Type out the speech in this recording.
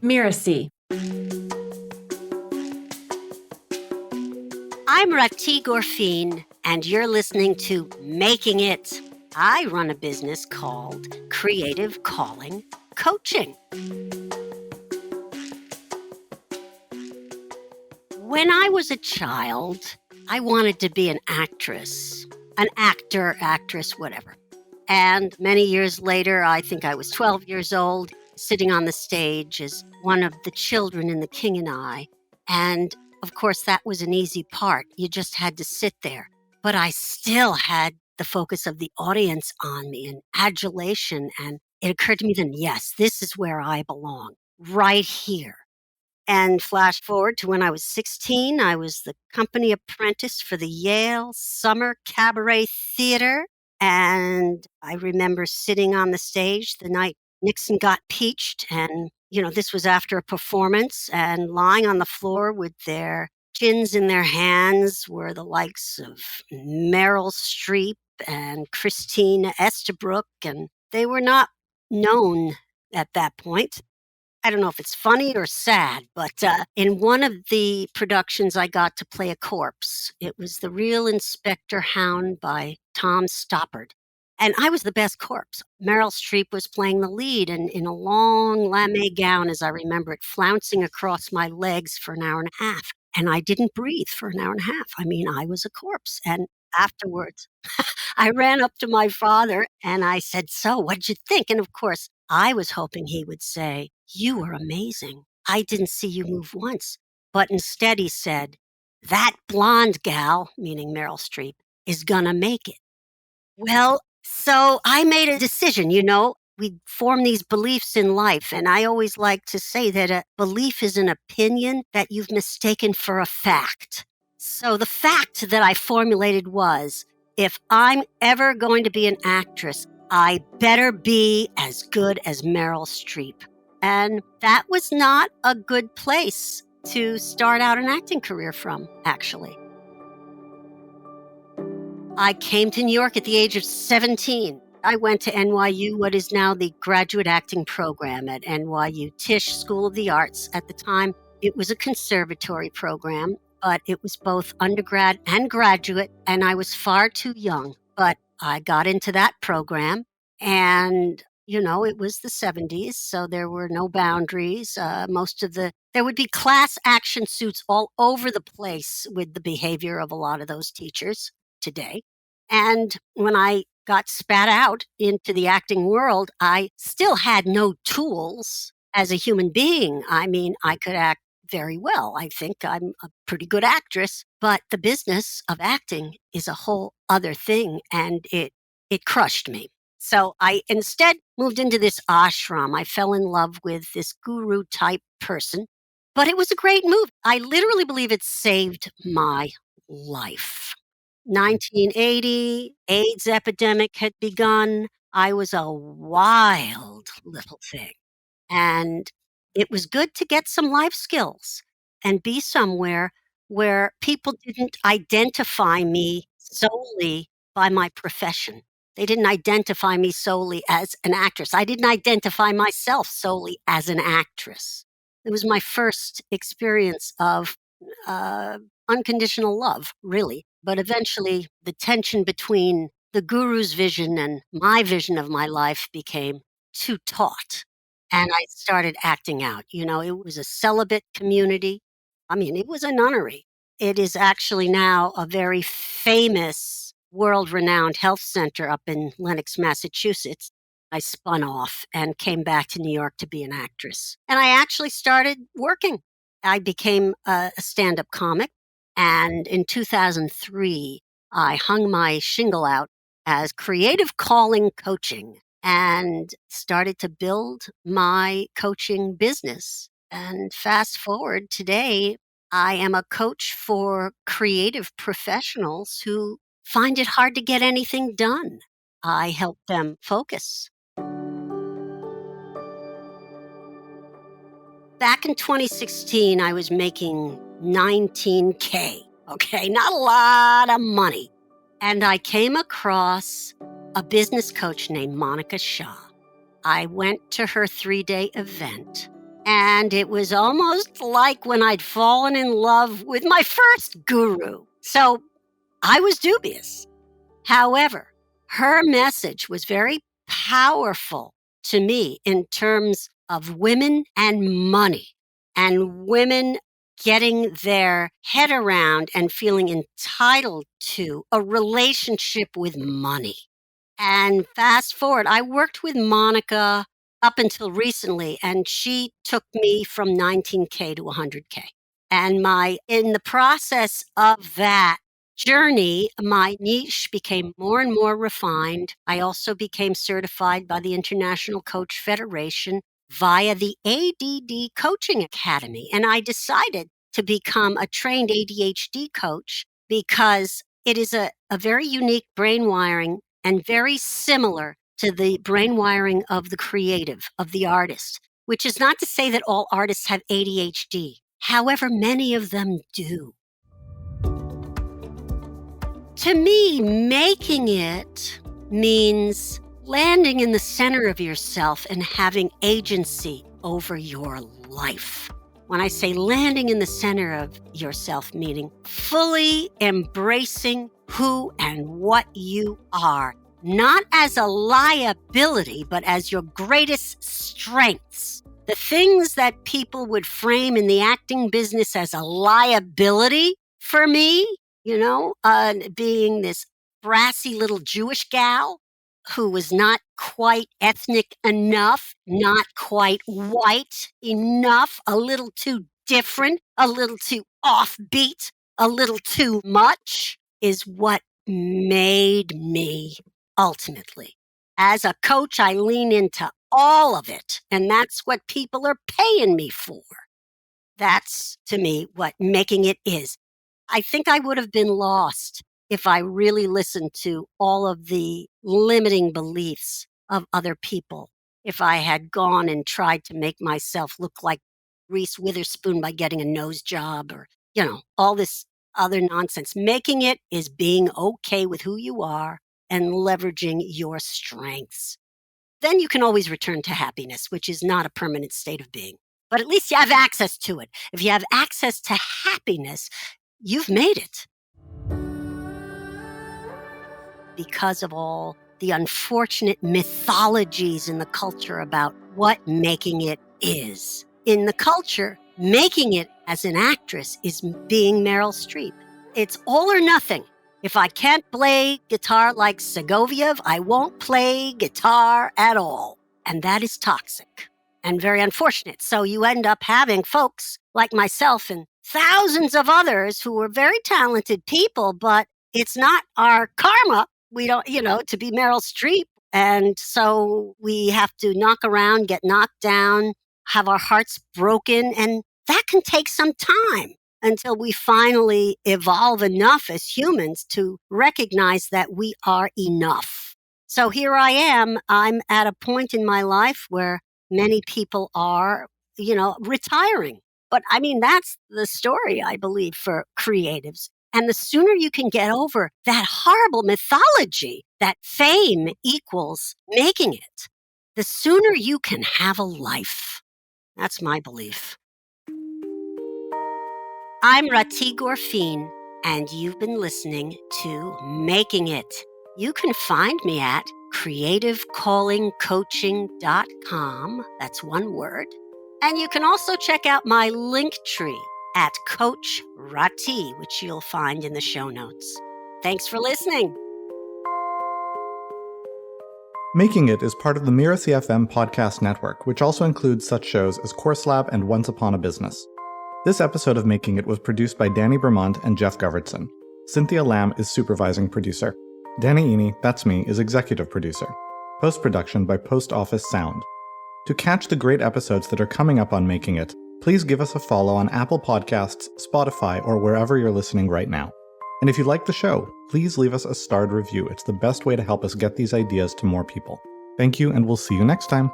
Mirasee. I'm Rahti Gorfien, and you're listening to Making It. I run a business called Creative Calling Coaching. When I was a child, I wanted to be an actress, an actor, actress, whatever. And many years later, I think I was 12 years old, sitting on the stage as one of the children in The King and I. And of course, that was an easy part. You just had to sit there. But I still had the focus of the audience on me and adulation. And it occurred to me then, yes, this is where I belong, right here. And flash forward to when I was 16, I was the company apprentice for the Yale Summer Cabaret Theater. And I remember sitting on the stage the night Nixon got peached. And, this was after a performance, and lying on the floor with their chins in their hands were the likes of Meryl Streep and Christine Estabrook. And they were not known at that point. I don't know if it's funny or sad, but in one of the productions, I got to play a corpse. It was The Real Inspector Hound by Tom Stoppard. And I was the best corpse. Meryl Streep was playing the lead, and in a long lame gown, as I remember it, flouncing across my legs for an hour and a half. And I didn't breathe for an hour and a half. I mean, I was a corpse. And afterwards, I ran up to my father and I said, "So, what'd you think?" And of course, I was hoping he would say, "You were amazing. I didn't see you move once." But instead he said, "That blonde gal," meaning Meryl Streep, "is gonna make it." Well, so I made a decision, we form these beliefs in life. And I always like to say that a belief is an opinion that you've mistaken for a fact. So the fact that I formulated was, if I'm ever going to be an actress, I better be as good as Meryl Streep. And that was not a good place to start out an acting career from, actually. I came to New York at the age of 17. I went to NYU, what is now the graduate acting program at NYU Tisch School of the Arts. At the time, it was a conservatory program, but it was both undergrad and graduate, and I was far too young. But I got into that program, and it was the 70s, so there were no boundaries. There would be class action suits all over the place with the behavior of a lot of those teachers today. And when I got spat out into the acting world, I still had no tools as a human being. I mean, I could act very well. I think I'm a pretty good actress, but the business of acting is a whole other thing, and it crushed me. So I instead moved into this ashram. I fell in love with this guru type person, but it was a great move. I literally believe it saved my life. 1980, AIDS epidemic had begun. I was a wild little thing. And it was good to get some life skills and be somewhere where people didn't identify me solely by my profession. They didn't identify me solely as an actress. I didn't identify myself solely as an actress. It was my first experience of unconditional love, really. But eventually, the tension between the guru's vision and my vision of my life became too taut. And I started acting out. It was a celibate community. I mean, it was a nunnery. It is actually now a very famous, world-renowned health center up in Lenox, Massachusetts. I spun off and came back to New York to be an actress. And I actually started working. I became a stand-up comic. And in 2003, I hung my shingle out as Creative Calling Coaching and started to build my coaching business. And fast forward today, I am a coach for creative professionals who find it hard to get anything done. I help them focus. Back in 2016, I was making $19K, okay? Not a lot of money. And I came across a business coach named Monica Shaw. I went to her 3-day event, And it was almost like when I'd fallen in love with my first guru. So I was dubious. However, her message was very powerful to me in terms of women and money, and women getting their head around and feeling entitled to a relationship with money. And fast forward, I worked with Monica up until recently, and she took me from 19K to 100K. And in the process of that journey, my niche became more and more refined. I also became certified by the International Coach Federation via the ADD Coaching Academy. And I decided to become a trained ADHD coach because it is a very unique brain wiring and very similar to the brain wiring of the creative, of the artist, which is not to say that all artists have ADHD. However, many of them do. To me, making it means landing in the center of yourself and having agency over your life. When I say landing in the center of yourself, meaning fully embracing who and what you are, not as a liability, but as your greatest strengths. The things that people would frame in the acting business as a liability for me, being this brassy little Jewish gal who was not quite ethnic enough, not quite white enough, a little too different, a little too offbeat, a little too much, is what made me ultimately. As a coach, I lean into all of it, and that's what people are paying me for. That's, to me, what making it is. I think I would have been lost if I really listened to all of the limiting beliefs of other people. If I had gone and tried to make myself look like Reese Witherspoon by getting a nose job or, all this other nonsense. Making it is being okay with who you are and leveraging your strengths. Then you can always return to happiness, which is not a permanent state of being. But at least you have access to it. If you have access to happiness, you've made it. Because of all the unfortunate mythologies in the culture about what making it is. In the culture, making it as an actress is being Meryl Streep. It's all or nothing. If I can't play guitar like Segovia, I won't play guitar at all. And that is toxic and very unfortunate. So you end up having folks like myself and thousands of others who are very talented people, but it's not our karma. We don't, to be Meryl Streep. And so we have to knock around, get knocked down, have our hearts broken. And that can take some time until we finally evolve enough as humans to recognize that we are enough. So here I am. I'm at a point in my life where many people are, retiring. But that's the story, I believe, for creatives. And the sooner you can get over that horrible mythology that fame equals making it, the sooner you can have a life. That's my belief. I'm Rahti Gorfien, and you've been listening to Making It. You can find me at creativecallingcoaching.com. That's one word. And you can also check out my link tree at Coach Rahti, which you'll find in the show notes. Thanks for listening. Making It is part of the Mirasee FM podcast network, which also includes such shows as Course Lab and Once Upon a Business. This episode of Making It was produced by Danny Bermant and Geoff Govertsen. Cynthia Lamb is supervising producer. Danny Eni, that's me, is executive producer. Post-production by Post Office Sound. To catch the great episodes that are coming up on Making It, please give us a follow on Apple Podcasts, Spotify, or wherever you're listening right now. And if you like the show, please leave us a starred review. It's the best way to help us get these ideas to more people. Thank you, and we'll see you next time.